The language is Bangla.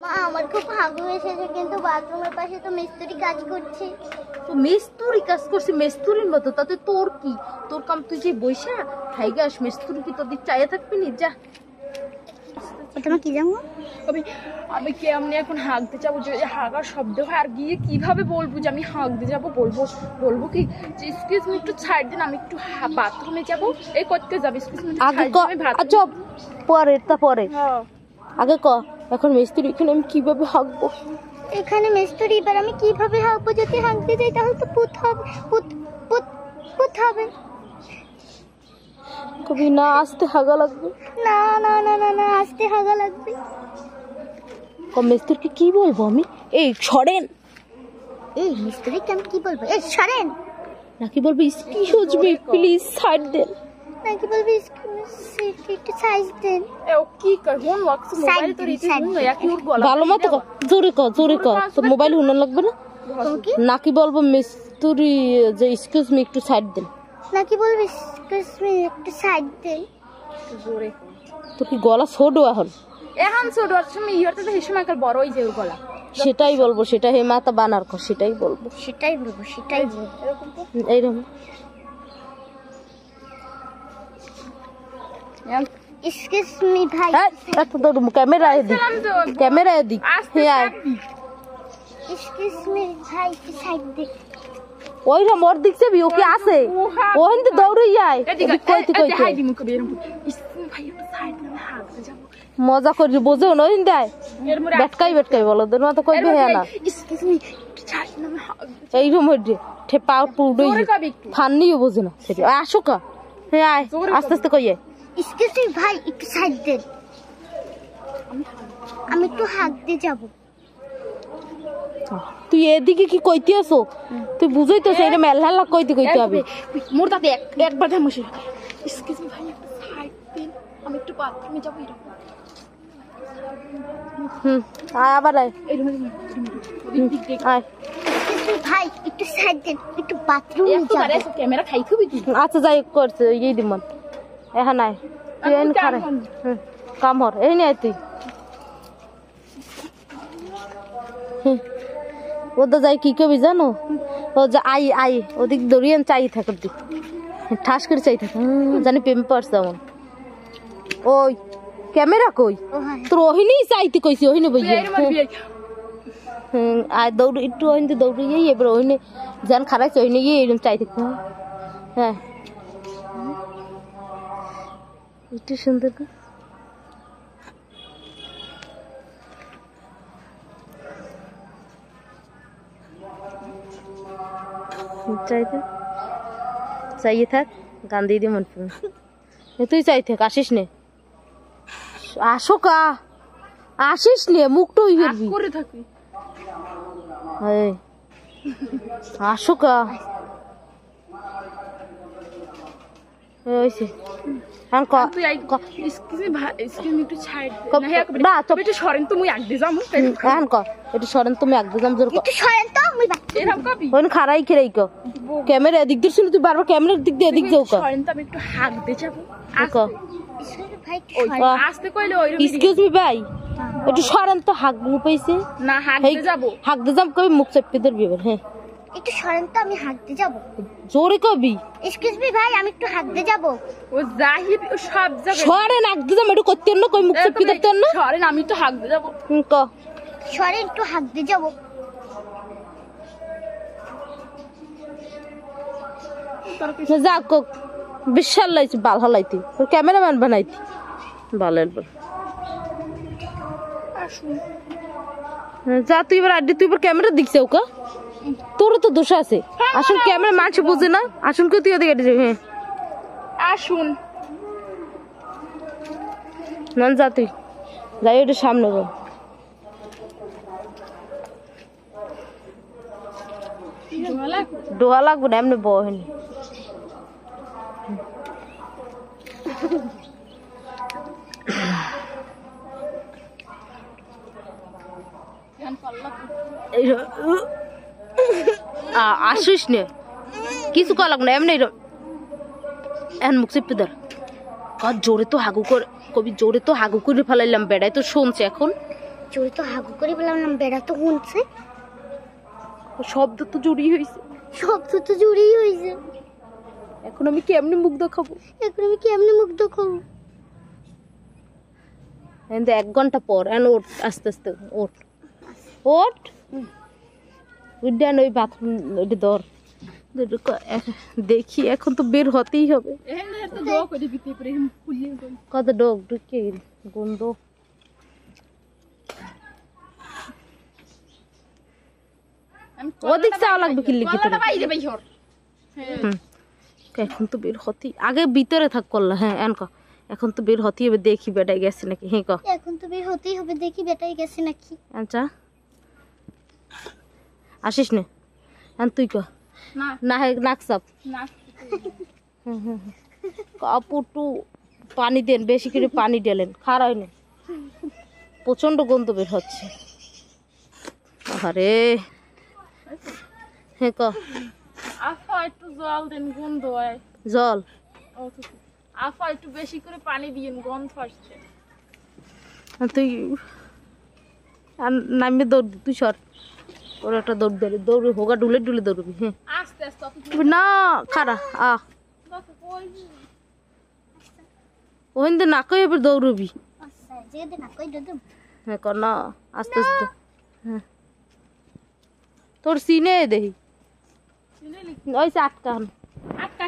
মা আমার খুব হাগু এসেছে কিন্তু বাথরুমের পাশে তো মিস্ত্রি কাজ করছে। তো মিস্ত্রি কাজ করছে মিস্ত্রির মতো, তাতে তোর কি? তোর কাম তুই যে বইসা হাইগাস মিস্ত্রি কি তোর দিক চাইয়া থাকবি নি? যা তোমার কি জানো আমি কেমনি এখন হাঁকতে যাবো? যে হাগার শব্দ হয় আর গিয়ে কিভাবে বলবো যে আমি হাঁকতে যাবো? বলবো কি যে এক্সকিউজ মি একটু ছাড় দিন, আমি একটু বাথরুমে যাবো। এই করতে যাবো এক্সকিউজ মি আগে আচ্ছা পরে তা পরে আগে ক এখন মিস্ত্রি এখানে আমি কিভাবে হাঁকবো? এখানে মিস্ত্রি এবার আমি কিভাবে হাঁকবো? যদি হাঁকতে যাই তাহলে তো পুত হবে, পুত হবে। কবি না আসতে হাগা লাগবে। না না না না না আসতে হাগা লাগবে। মিস্ত্রিকে কি বলবো আমি? এই সরেন। এই মিস্ত্রিকে আমি কি বলবো? এই সরেন। নাকি বলবো এক্সকিউজ মি প্লিজ ছাড় দেন? নাকি বলবো একটু সাইজ দেন। এ ও কি কর কোন ওয়াক্স মোবাইল তো রিতে শুন না কি ওর গলা ভালো মতো জোরে ক তো মোবাইল হুনন লাগবে না। নাকি বলবো মিস্ত্রি যে এক্সকিউজ মি একটু ছাড় দেন? নাকি বলবো এক্সকিউজ মি একটু সাইড দেন? জোরে তো কি গলা ছোট এখন ছোট আছে আমি ইহতে তো হিসেবে কাল বড় হই যে ওর গলা। সেটাই বলবো, সেটা হে মাথা বানার কর, সেটাই বলবো। এইরকম এক্সকিউজ মি ভাই। এত দৌড় ক্যামেরায় দি হ্যাঁ এক্সকিউজ মি ভাই একটু সাইড দে। ওইরকম ওর দিক যাবি, ও কি আছে ও হিন্দু দৌড়ে যায় মজা করি বোঝো না হিন্দায় বেটকাই বলো তোর মতো কইবে হ্যাঁ না এইরকম ঠেপা টুডই ফান্নিও বোঝে না সেটা। আসো কা হ্যাঁ আয় আস্তে আস্তে কইয়ে এক্সকিউজ মি ভাই একটু সাইড দেন, আমি একটু হাঁকতে যাব। তুই এদিকে কি কইতে আসো? তুই বুঝাইতেছ এটা মেলহালা কইতে হবে মোর তাতে একবার ধামসি। এক্সকিউজ মি ভাই একটু সাইড দিন, আমি একটু বাথরুমে যাব। আয় আবার আয় আয় ভাই একটু সাইড দেন, একটু বাথরুমে যাব। ক্যামেরা খাই খুবই তুই। আচ্ছা যাই করছে এই দিমন এখন আয় তুই এনে খারে কামর এই নে তুই ওদা যাই কি কবি জানো? ও যে আই ওদিক দড়িয়ে চাই থাকে দিক ঠাস করে চাই থাকে জানি প্রেম পারছে এমন। ওই ক্যামেরা কই তোর? ওহিনী চাইতে কইছি ওহিনী বইয়ে আর দৌড় একটু ওহিনী দৌড়িয়ে এবার ওহিনী যান খারাইছে ওহিনী গিয়ে এরকম চাই থাকে। হ্যাঁ একটু সুন্দর চাইয়ে থাক গান দিয়ে দিয়ে মন তুই চাই থাক আসিস নে আসো কা আসিস নে মুখটা ওই করে থাকি আসো কা হয়েছে খারাই খেরাই ক্যামেরা এদিক দিয়ে শুনে তুই বারবার ক্যামেরার দিক দিয়ে এদিক যাও একটু হাঁকতে যাবো। এক্সকিউজ মি ভাই একটু সরেন তো হাঁক পাইছে না হাঁকতে যাবো কবি মুখ চাপতে ধরবি এবার। হ্যাঁ একটু সরেন তো আমি হাঁকতে যাব। জোরে কবি এক্সকিউজ মি ভাই আমি একটু হাঁকতে যাব। ও জাহিদ ও সব জায়গায় সরেন হাঁকতে যাব একটু করতেন না কই মুখ চাপতে ধরতেন না। সরেন আমি তো হাঁকতে যাব। ক সরেন একটু হাঁকতে যাব। যাক বিশাল লাইছি বাল হলাইতি তোর ক্যামেরাম্যান বানাইতি বালের বল। যা তুই এবার আড্ডি তুই এবার ক্যামেরা দিকছে ওকা তোরও তো দোষ আছে। আসুন ক্যামেরা মানুষ বুঝে না আসুন কেউ তুই ওদিকে যাবি। হ্যাঁ আসুন না যা তুই যাই ওটা সামনে বল। ডোহা লাগবো না এমনি বহেনি আসিস নে কিছু করা লাগবে না এমনি এখন মুখ চেপে ধর জোরে তো হাগু করে কবি জোরে তো হাগু করে ফেলাইলাম বেড়াই তো শুনছে এখন জোরে তো হাগু করে বললাম না, বেড়া তো শুনছে, শব্দ তো জড়িয়ে হয়েছে। শব্দ তো জোরেই হয়েছে। এখন আমি কেমনে মুখ দেখাবো? এখন আমি কেমনে মুখ দেখাবো? কিন্তু 1 ঘন্টা পর ওঠ, আস্তে আস্তে ওঠ, ওঠ উদ্যান ওই বাথরুম ওইটা ধর। দেখি এখন তো বের হতেই হবে। কত ডোক ঢুকে গন্ধ। ওদিক যাওয়া লাগবে কি লিখি তোর? এখন তো বের হতেই, আগে ভিতরে থাক করলা। হ্যাঁ এখন তো বের হতেই হবে, দেখি বেটাই গেছে নাকি। হ্যাঁ এখন তো বের হতেই হবে, দেখি বেটাই গেছে নাকি। আচ্ছা আসিস না তুই ক না হে নাক চাপ কাপড়টু পানি দেন, বেশি করে পানি ঢেলেন, খারাপ হয় না, প্রচন্ড গন্ধ বের হচ্ছে। আরে হ্যাঁ ক আফা একটু জল দেন, গন্ধ হয়। জল আফা একটু বেশি করে পানি দিয়েন, গন্ধ আসছে। তুই নামে দৌড়, তুই সর, ওর একটা দৌড় দে, দৌড়ে হোগা ডুলে ডুলে দৌড়বি। হ্যাঁ আস্তে আস্তে না খারা ওখান থেকে নাকই এবার দৌড়বি। আচ্ছা যে না কই দদম। হ্যাঁ কর না আস্তে আস্তে। হ্যাঁ তোর সিনে দেখি ওই আটকান আটকা